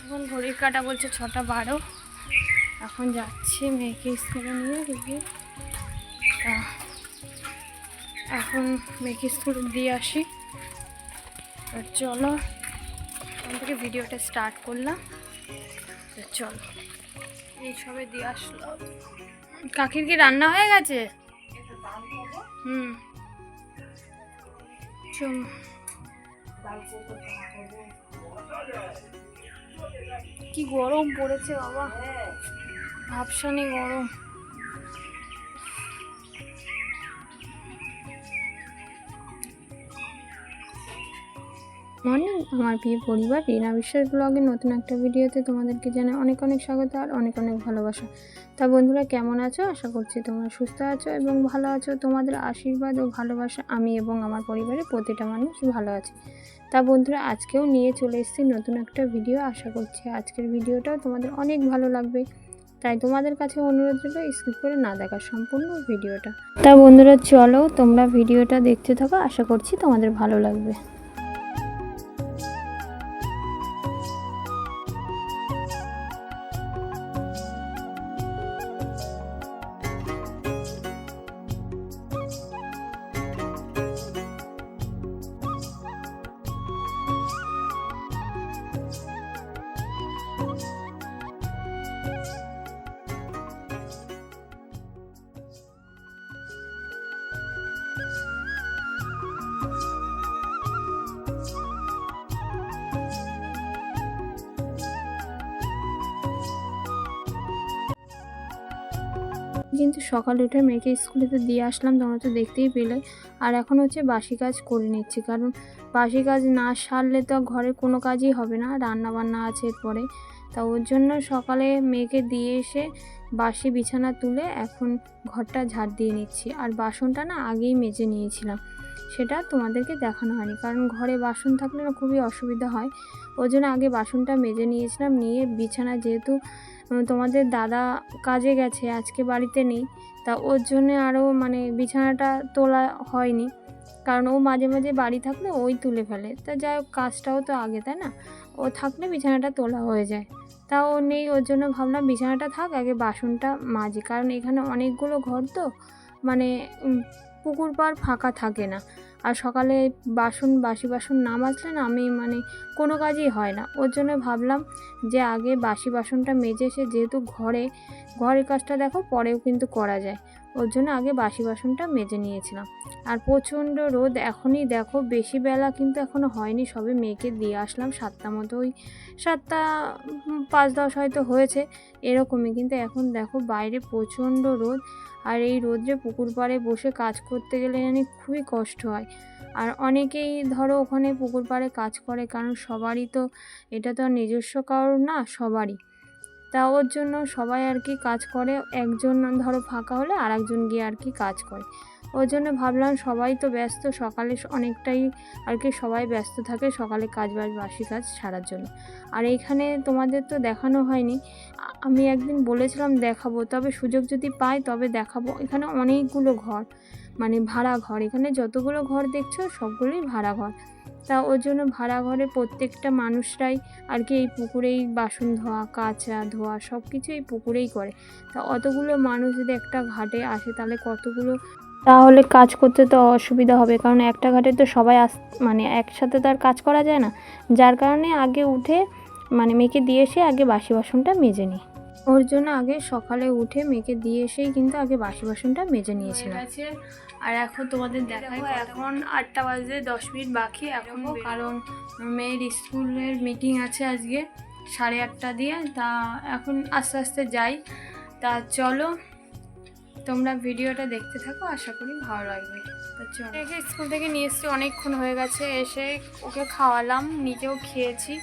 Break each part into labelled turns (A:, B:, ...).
A: এখন ঘড়ির কাঁটা বলছে 6:12। এখন যাচ্ছি মেয়েকে স্কুলে নিয়ে দেখি। এখন মেয়েকে স্কুলে দিয়ে আসি। আর চলো ওখান থেকে ভিডিওটা স্টার্ট করলাম। চলো এই সবে দিয়ে আসলো। কাকির কি রান্না হয়ে গেছে? চলো কি গরম পড়েছে বাবা, ভাবসানি গরম। মর্নিং আমার প্রিয় পরিবার, রিনা বিশ্বাস ব্লগের নতুন একটা ভিডিওতে তোমাদেরকে জানাই অনেক অনেক স্বাগত আর অনেক অনেক ভালোবাসা। তা বন্ধুরা কেমন আছো? আশা করছি তোমরা সুস্থ আছো এবং ভালো আছো। তোমাদের আশীর্বাদ ও ভালোবাসা আমি এবং আমার পরিবারের প্রতিটা মানুষ ভালো আছে। তা বন্ধুরা আজকেও নিয়ে চলে এসেছি নতুন একটা ভিডিও। আশা করছি আজকের ভিডিওটাও তোমাদের অনেক ভালো লাগবে। তাই তোমাদের কাছে অনুরোধ রইল স্কিপ করে না দেখা সম্পূর্ণ ভিডিওটা। তা বন্ধুরা চলো তোমরা ভিডিওটা দেখতে থাকো, আশা করছি তোমাদের ভালো লাগবে। কিন্তু সকালে উঠে মেয়েকে স্কুলেতে দিয়ে আসলাম, তোমরা তো দেখতেই পেলে। আর এখন হচ্ছে বাসি কাজ করে নিচ্ছি, কারণ বাসি কাজ না সারলে তো ঘরের কোনো কাজই হবে না, রান্না বান্না আছে এরপরে। তা ওর জন্য সকালে মেয়েকে দিয়ে এসে বাসি বিছানা তুলে এখন ঘরটা ঝাড় দিয়ে নিচ্ছি। আর বাসনটা না আগেই মেজে নিয়েছিলাম, সেটা তোমাদেরকে দেখানো হয়নি, কারণ ঘরে বাসন থাকলে না খুবই অসুবিধা হয়। ওই জন্য আগে বাসনটা মেজে নিয়েছিলাম, নিয়ে বিছানা যেহেতু তোমাদের দাদা কাজে গেছে আজকে বাড়িতে নেই, তা ওর জন্যে আরও বিছানাটা তোলা হয়নি, কারণ ও মাঝে মাঝে বাড়ি থাকলে ওই তুলে ফেলে। তা যাই হোক কাজটাও তো আগে, তাই না? ও থাকলে বিছানাটা তোলা হয়ে যায়। তা ও নেই, ওর জন্য ভাবলাম বিছানাটা থাক, আগে বাসনটা মাজি, কারণ এখানে অনেকগুলো ঘর তো পুকুর পাড় ফাঁকা থাকে না। আর সকালে বাসি বাসন না মাজলে না আমি কোনো কাজই হয় না। ওর জন্য ভাবলাম যে আগে বাসি বাসনটা মেজে এসে, যেহেতু ঘরের কাজটা দেখো পরেও কিন্তু করা যায়, ওর জন্য আগে বাসি বাসনটা মেজে নিয়েছিলাম। আর প্রচণ্ড রোদ, এখনই দেখো বেশি বেলা কিন্তু এখনও হয়নি, সবে মেয়েকে দিয়ে আসলাম 7টা মতো, ওই 7টা 5-10 হয়তো হয়েছে এরকমই। কিন্তু এখন দেখো বাইরে প্রচণ্ড রোদ, আর এই রোদ্রে পুকুর পাড়ে বসে কাজ করতে গেলে খুবই কষ্ট হয়। আর অনেকেই ধরো ওখানে পুকুর পাড়ে কাজ করে, কারণ সবারই তো এটা তো আর নিজস্ব কারোর না, সবারই। তা ওর জন্য সবাই আর কি কাজ করে, একজন ধরো ফাঁকা হলে আর একজন গিয়ে আর কি কাজ করে। ওর জন্য ভাবলাম সবাই তো ব্যস্ত, সকালে অনেকটাই আর কি সবাই ব্যস্ত থাকে সকালে বাসি কাজ ছাড়ার জন্য। আর এইখানে তোমাদের তো দেখানো হয়নি, আমি একদিন বলেছিলাম দেখাবো, তবে সুযোগ যদি পাই তবে দেখাবো। এখানে অনেকগুলো ঘর, ভাড়া ঘর, এখানে যতগুলো ঘর দেখছো সবগুলোই ভাড়া ঘর। তা ওর জন্য ভাড়া ঘরে প্রত্যেকটা মানুষরাই আর কি এই পুকুরেই বাসন ধোয়া, কাচা ধোয়া সব কিছু এই পুকুরেই করে। তা অতগুলো মানুষ যদি একটা ঘাটে আসে তাহলে তাহলে কাজ করতে তো অসুবিধা হবে, কারণ একটা ঘাটে তো সবাই একসাথে তো আর কাজ করা যায় না। যার কারণে আগে উঠে মেয়েকে দিয়ে এসে আগে বাসি বাসনটা মেজে নিই। ওর জন্য আগে সকালে উঠে মেয়েকে দিয়ে এসেই কিন্তু আগে বাসি বাসনটা মেজে নিয়েছিলাম। আর এখন তোমাদের দেখাবো, এখন 8টা বাজে 10 মিনিট বাকি এখন, কারণ মেয়ের স্কুলের মিটিং আছে আজকে 8:30 দিয়ে। তা এখন আস্তে আস্তে যাই। তা চলো তোমরা ভিডিওটা দেখতে থাকো, আশা করি ভালো লাগবে। তা চলো, স্কুল থেকে নিয়ে এসেছি, অনেকক্ষণ হয়ে গেছে, এসে ওকে খাওয়ালাম, নিজেও খেয়েছি।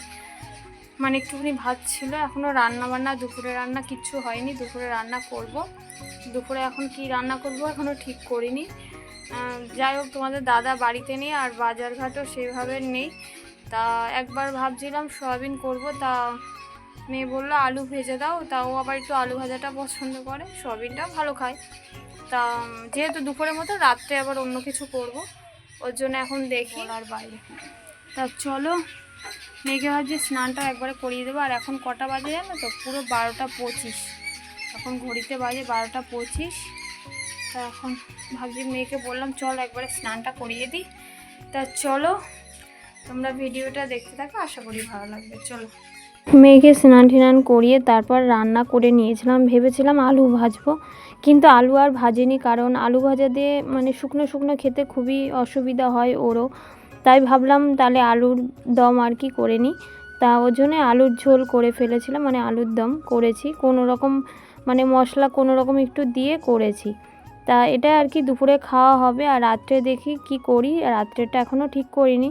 A: একটুখানি ভাত ছিল, এখনও রান্না দুপুরে রান্না কিচ্ছু হয়নি, দুপুরে রান্না করব। দুপুরে এখন কি রান্না করব এখনও ঠিক করিনি। যাই হোক তোমাদের দাদা বাড়িতে নেই, আর বাজারঘাটও সেভাবে নেই। তা একবার ভাবছিলাম সয়াবিন করব, তা মেয়ে বললো আলু ভেজে দাও, তা ও আবার একটু আলু ভাজাটা পছন্দ করে, সয়াবিনটাও ভালো খায়। তা যেহেতু দুপুরের মতো রাত্রে আবার অন্য কিছু করব, ওর জন্য এখন দেখি আর বাইরে। তা চলো মেয়েকে ভাবছি স্নানটা একবারে করিয়ে দেবো। আর এখন কটা বাজে জানো তো? পুরো 12টা 25। এখন ঘড়িতে বাজে 12টা 25। তা এখন ভাবছি মেয়েকে বললাম চল একবারে স্নানটা করিয়ে দিই। তা চলো তোমরা ভিডিওটা দেখতে থাকো, আশা করি ভালো লাগবে। চলো, মেয়েকে স্নান টান করিয়ে তারপর রান্না করে নিয়েছিলাম। ভেবেছিলাম আলু ভাজবো, কিন্তু আলু আর ভাজিনি, কারণ আলু ভাজা দিয়ে মানে শুকনো শুকনো খেতে খুবই অসুবিধা হয় ওরও। তাই ভাবলাম তাহলে আলুর দম আর কি করে নিই। তা ওর জন্যে আলুর ঝোল করে ফেলেছিলাম, মানে আলুর দম করেছি কোনো রকম, মানে মশলা কোনো রকম একটু দিয়ে করেছি। তা এটা আর কি দুপুরে খাওয়া হবে। আর রাত্রে দেখি কি করি, রাত্রেটা এখনও ঠিক করিনি।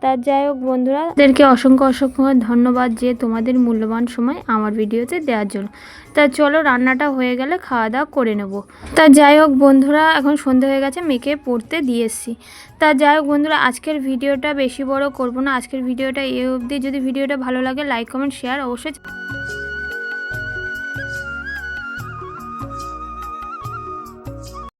A: তা যাই হোক বন্ধুরা, তাদেরকে অসংখ্য অসংখ্য ধন্যবাদ যে তোমাদের মূল্যবান সময় আমার ভিডিওতে দেওয়ার জন্য। তা চলো রান্নাটা হয়ে গেলে খাওয়া দাওয়া করে নেব। তা যাই হোক বন্ধুরা, এখন সন্ধে হয়ে গেছে, মেয়েকে পড়তে দিয়ে এসেছি। তা যাই হোক বন্ধুরা, আজকের ভিডিওটা বেশি বড় করব না, আজকের ভিডিওটা এ অবধি। যদি ভিডিওটা ভালো লাগে লাইক কমেন্ট শেয়ার অবশ্যই।